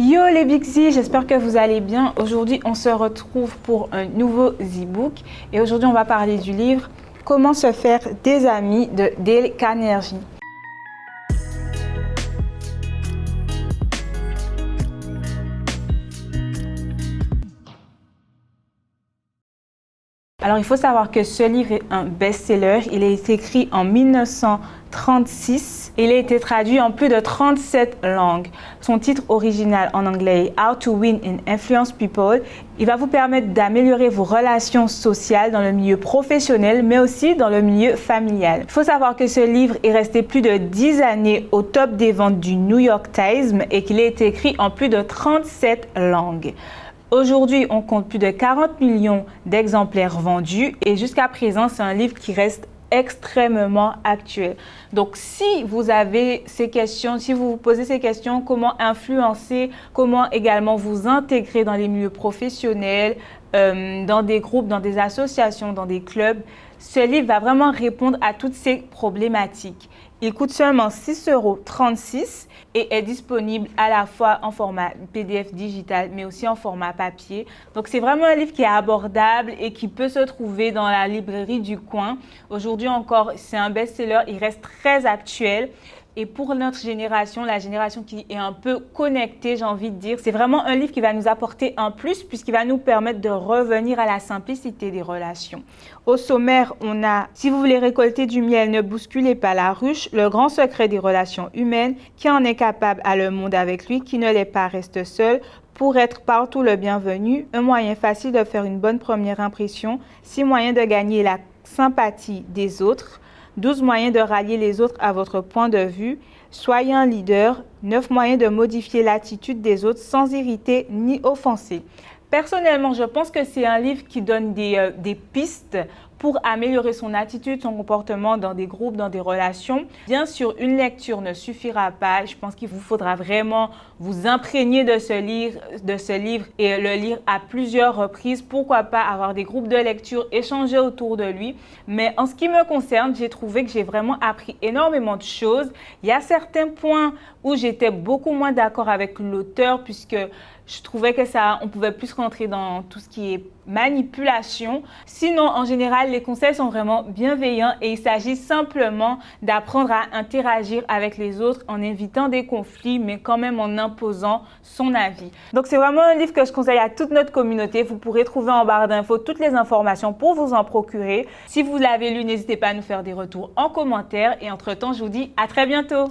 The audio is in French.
Yo les Bixi, j'espère que vous allez bien. Aujourd'hui, on se retrouve pour un nouveau e-book et aujourd'hui, on va parler du livre Comment se faire des amis de Dale Carnegie. Alors, il faut savoir que ce livre est un best-seller. Il a été écrit en 1936 et il a été traduit en plus de 37 langues. Son titre original en anglais est How to Win and Influence People. Il va vous permettre d'améliorer vos relations sociales dans le milieu professionnel, mais aussi dans le milieu familial. Il faut savoir que ce livre est resté plus de 10 années au top des ventes du New York Times et qu'il a été écrit en plus de 37 langues. Aujourd'hui, on compte plus de 40 millions d'exemplaires vendus et jusqu'à présent, c'est un livre qui reste extrêmement actuel. Donc, si vous avez ces questions, si vous vous posez ces questions, comment influencer, comment également vous intégrer dans les milieux professionnels, dans des groupes, dans des associations, dans des clubs, ce livre va vraiment répondre à toutes ces problématiques. Il coûte seulement 6,36 € et est disponible à la fois en format PDF digital, mais aussi en format papier. Donc, c'est vraiment un livre qui est abordable et qui peut se trouver dans la librairie du coin. Aujourd'hui encore, c'est un best-seller, il reste très actuel. Et pour notre génération, la génération qui est un peu connectée, j'ai envie de dire, c'est vraiment un livre qui va nous apporter un plus puisqu'il va nous permettre de revenir à la simplicité des relations. Au sommaire, on a « Si vous voulez récolter du miel, ne bousculez pas la ruche, le grand secret des relations humaines, qui en est capable a le monde avec lui, qui ne l'est pas reste seul, pour être partout le bienvenu, un moyen facile de faire une bonne première impression, 6 moyens de gagner la sympathie des autres, 12 moyens de rallier les autres à votre point de vue. Soyez un leader. 9 moyens de modifier l'attitude des autres sans irriter ni offenser. Personnellement, je pense que c'est un livre qui donne des pistes pour améliorer son attitude, son comportement dans des groupes, dans des relations. Bien sûr, une lecture ne suffira pas. Je pense qu'il vous faudra vraiment vous imprégner de ce livre et le lire à plusieurs reprises. Pourquoi pas avoir des groupes de lecture, échanger autour de lui. Mais en ce qui me concerne, j'ai trouvé que j'ai vraiment appris énormément de choses. Il y a certains points où j'étais beaucoup moins d'accord avec l'auteur puisque je trouvais que on pouvait plus rentrer dans tout ce qui est manipulation. Sinon, en général, les conseils sont vraiment bienveillants et il s'agit simplement d'apprendre à interagir avec les autres en évitant des conflits, mais quand même en imposant son avis. Donc, c'est vraiment un livre que je conseille à toute notre communauté. Vous pourrez trouver en barre d'infos toutes les informations pour vous en procurer. Si vous l'avez lu, n'hésitez pas à nous faire des retours en commentaire. Et entre-temps, je vous dis à très bientôt.